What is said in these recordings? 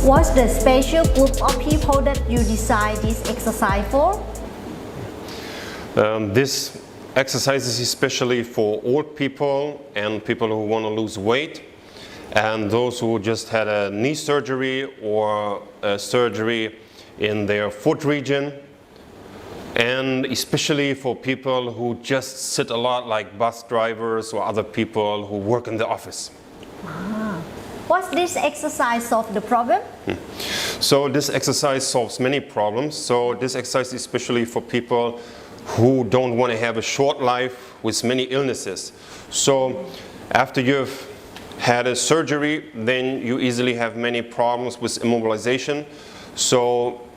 What's the special group of people that you design this exercise for? This exercise is especially for old people and people who want to lose weight, and those who just had a knee surgery or a surgery in their foot region, and especially for people who just sit a lot, like bus drivers or other people who work in the office. What's this exercise solve the problem? So this exercise solves many problems. So this exercise is especially for people who don't want to have a short life with many illnesses. So after you've had a surgery, then you easily have many problems with immobilization.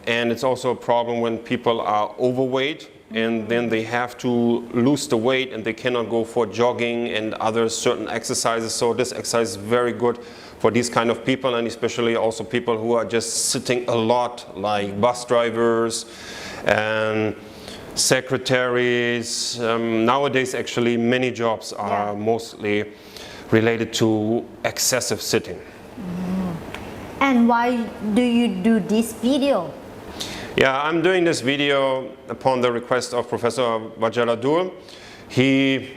And it's also a problem when people are overweight and then they have to lose the weight and they cannot go for jogging and other certain exercises. So this exercise is very good for these kind of people, and especially also people who are just sitting a lot, like bus drivers and secretaries. Nowadays actually many jobs are mostly related to excessive sitting. And why do you do this video? Yeah, I'm doing this video upon the request of Professor Vajaradul. He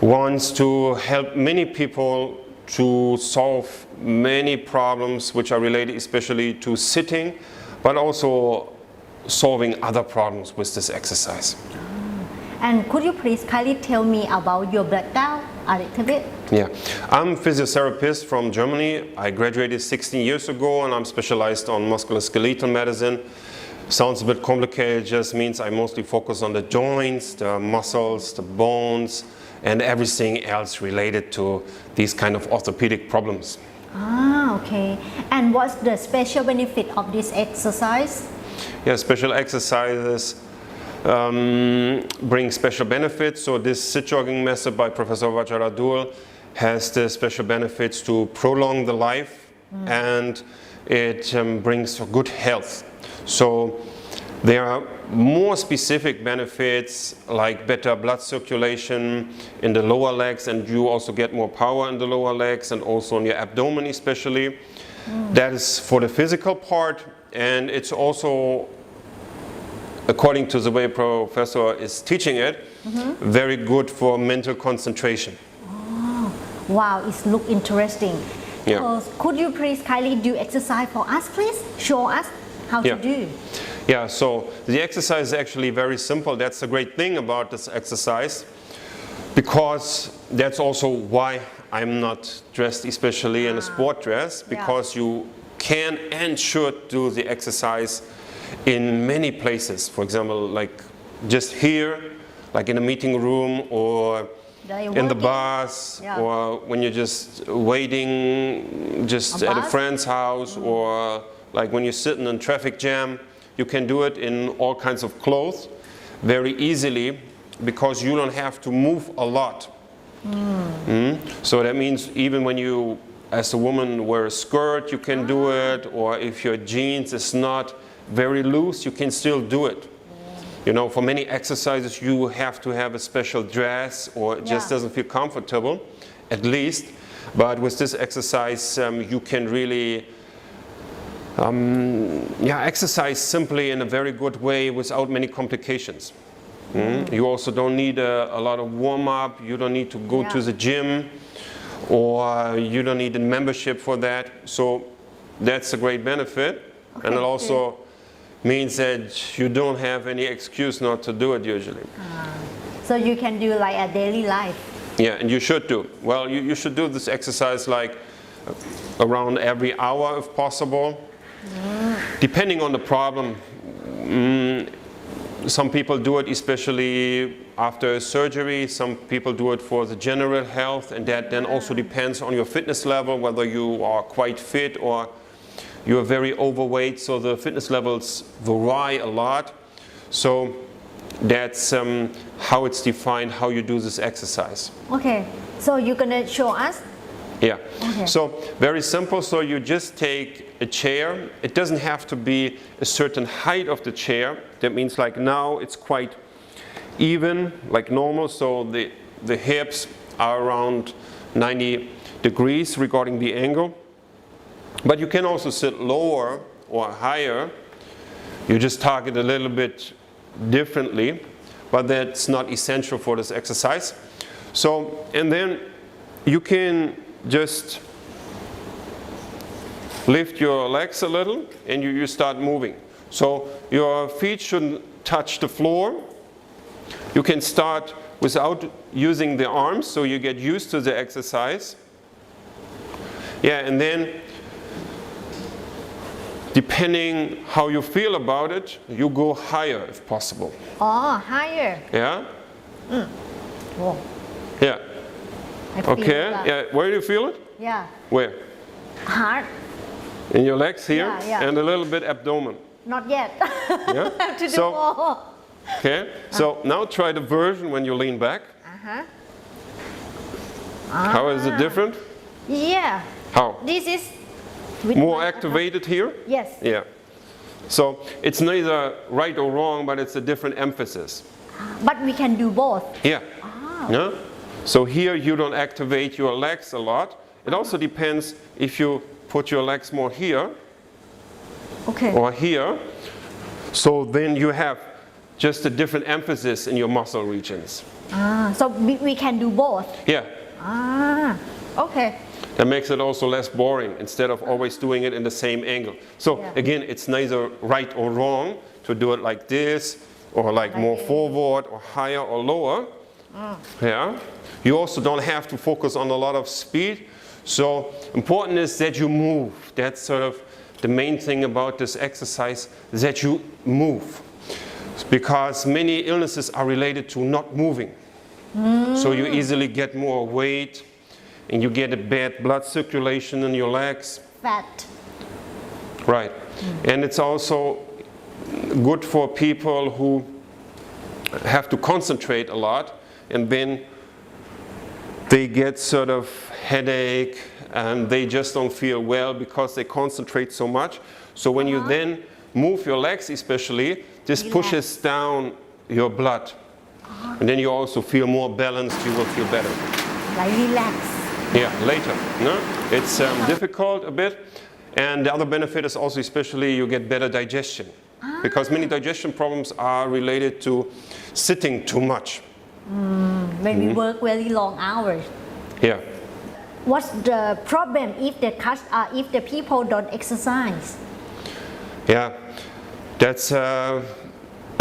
wants to help many people to solve many problems which are related especially to sitting, but also solving other problems with this exercise. And could you please kindly tell me about your background a little bit? Yeah, I'm a physiotherapist from Germany. I graduated 16 years ago and I'm specialized on musculoskeletal medicine. Sounds a bit complicated, just means I mostly focus on the joints, the muscles, the bones, and everything else related to these kind of orthopedic problems. Okay. And what's the special benefit of this exercise? Yeah, special exercises bring special benefits. So this sit jogging method by Professor Vajaradul has the special benefits to prolong the life and it brings good health. So there are more specific benefits like better blood circulation in the lower legs, and you also get more power in the lower legs and also in your abdomen especially. That is for the physical part, and it's also, according to the way Professor is teaching it, very good for mental concentration. Wow, it looks interesting. Yeah. Could you please kindly do exercise for us, please? Show us how to do. Yeah, so the exercise is actually very simple. That's the great thing about this exercise, because that's also why I'm not dressed especially in a sport dress, because you can and should do the exercise in many places. For example, like just here, like in a meeting room, or in the bus, or when you're just waiting just at a friend's house, or like when you're sitting in traffic jam. You can do it in all kinds of clothes very easily because you don't have to move a lot. So that means even when you, as a woman, wear a skirt, you can do it, or if your jeans is not very loose, you can still do it. You know, for many exercises you have to have a special dress, or it just doesn't feel comfortable, at least. But with this exercise you can really exercise simply in a very good way without many complications. You also don't need a lot of warm-up, you don't need to go to the gym, or you don't need a membership for that. So that's a great benefit. And it also means that you don't have any excuse not to do it usually. So you can do like a daily life. Yeah, and you should do. Well, you should do this exercise like around every hour if possible. Depending on the problem, some people do it especially after surgery, some people do it for the general health, and that then also depends on your fitness level, whether you are quite fit or you are very overweight, so the fitness levels vary a lot. So that's how it's defined, how you do this exercise. Okay, so you're gonna show us? Yeah, so very simple. So you just take a chair. It doesn't have to be a certain height of the chair. That means like now it's quite even, like normal. So the hips are around 90 degrees regarding the angle. But you can also sit lower or higher. You just target a little bit differently, but that's not essential for this exercise. So, and then you can just lift your legs a little and you start moving. So your feet shouldn't touch the floor. You can start without using the arms, so you get used to the exercise. Yeah, and then depending how you feel about it, you go higher if possible. Oh, higher. Yeah? Whoa. Yeah. I feel Okay. that. Yeah. Where do you feel it? Yeah. Where? Hard. In your legs here? Yeah, yeah. And a little bit abdomen. Not yet. Yeah? Have to do So- more. Okay. So now try the version when you lean back. Uh-huh. How is it different? Yeah. How? This is with More my- activated here? Yes. Yeah. So it's neither right or wrong, but it's a different emphasis. But we can do both. Yeah. Yeah. So here you don't activate your legs a lot. It also depends if you put your legs more here Okay. or here. So then you have just a different emphasis in your muscle regions. So we can do both. Yeah. Okay. That makes it also less boring instead of always doing it in the same angle. So Yeah. again, it's neither right or wrong to do it like this or like more this. forward or higher or lower. Yeah. You also don't have to focus on a lot of speed. So important is that you move. That's sort of the main thing about this exercise, that you move. Because many illnesses are related to not moving. So you easily get more weight and you get a bad blood circulation in your legs. Fat. Right. And it's also good for people who have to concentrate a lot and then they get sort of headache and they just don't feel well because they concentrate so much. So when you then move your legs especially, this pushes down your blood. And then you also feel more balanced, you will feel better. Like relax. Yeah, later. No? It's difficult a bit. And the other benefit is also especially you get better digestion. Because many digestion problems are related to sitting too much. When we work very long hours. Yeah. What's the problem if the people don't exercise? Yeah, that's a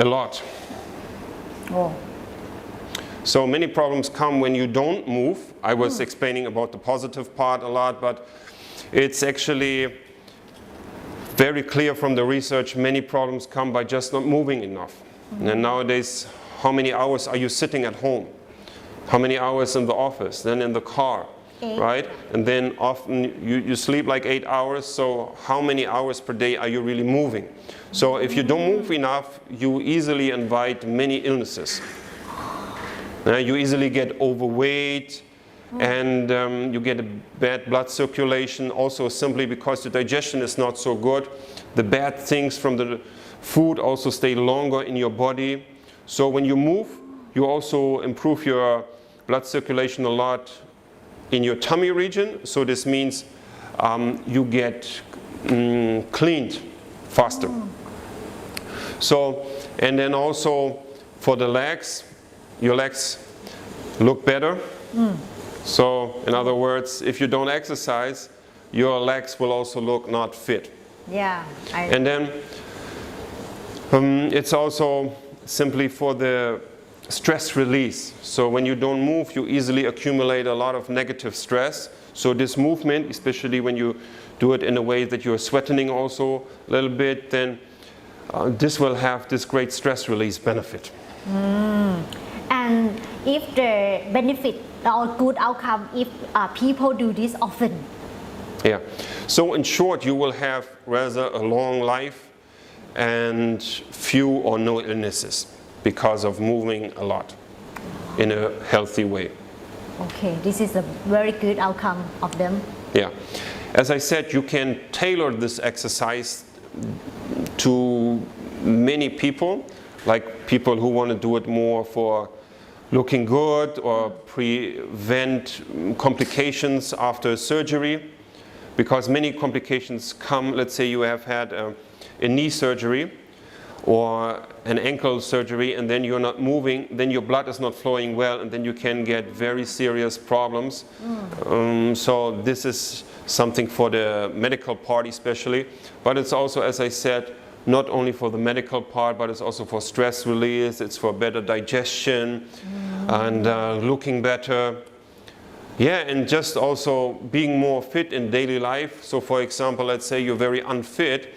lot. Oh. So many problems come when you don't move. I was explaining about the positive part a lot, but it's actually very clear from the research, many problems come by just not moving enough. And nowadays, how many hours are you sitting at home? How many hours in the office, then in the car, 8. right? And then often you sleep like 8 hours, so how many hours per day are you really moving? So if you don't move enough, you easily invite many illnesses. You easily get overweight and you get a bad blood circulation, also simply because the digestion is not so good. The bad things from the food also stay longer in your body. So when you move, you also improve your blood circulation a lot in your tummy region. So this means you get cleaned faster. So, and then also for the legs, your legs look better. So in other words, if you don't exercise, your legs will also look not fit. Yeah. And then it's also simply for the stress release. So when you don't move, you easily accumulate a lot of negative stress. So this movement, especially when you do it in a way that you're sweating also a little bit, then this will have this great stress release benefit. And if the benefit or good outcome if people do this often? Yeah. So in short, you will have rather a long life and few or no illnesses because of moving a lot in a healthy way. Okay, this is a very good outcome of them. Yeah. As I said, you can tailor this exercise to many people, like people who want to do it more for looking good or prevent complications after surgery. because many complications come, let's say you have had a knee surgery or an ankle surgery and then you're not moving, then your blood is not flowing well and then you can get very serious problems. So this is something for the medical part especially, but it's also, as I said, not only for the medical part, but it's also for stress release, it's for better digestion and looking better. Yeah, and just also being more fit in daily life. So for example, let's say you're very unfit,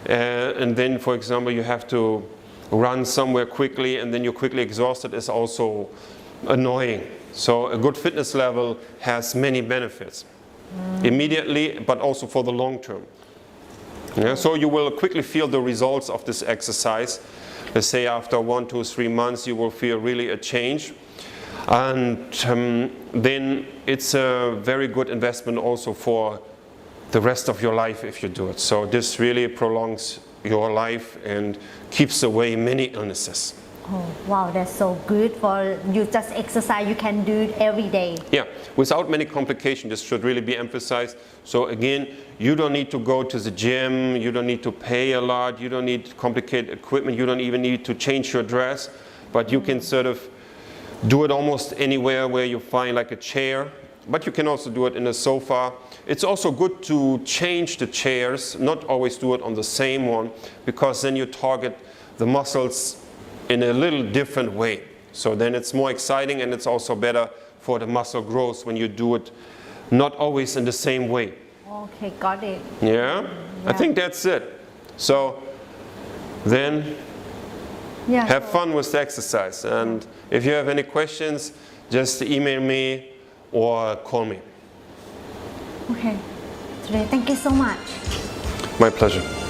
and then for example you have to run somewhere quickly and then you're quickly exhausted is also annoying. So a good fitness level has many benefits. Immediately, but also for the long term. Yeah, so you will quickly feel the results of this exercise. Let's say after 1, 2, 3 months you will feel really a change. And then it's a very good investment also for the rest of your life if you do it. So this really prolongs your life and keeps away many illnesses. Oh, wow, that's so good for you. Just exercise, you can do it every day. Yeah, without many complications, this should really be emphasized. So again, you don't need to go to the gym, you don't need to pay a lot, you don't need complicated equipment, you don't even need to change your dress, but you can sort of do it almost anywhere where you find like a chair, but you can also do it in a sofa. It's also good to change the chairs, not always do it on the same one, because then you target the muscles in a little different way. So then it's more exciting and it's also better for the muscle growth when you do it not always in the same way. Okay, got it. Yeah? I think that's it. So then Yeah. have fun with the exercise. And if you have any questions, just email me or call me. Okay. Today, thank you so much. My pleasure.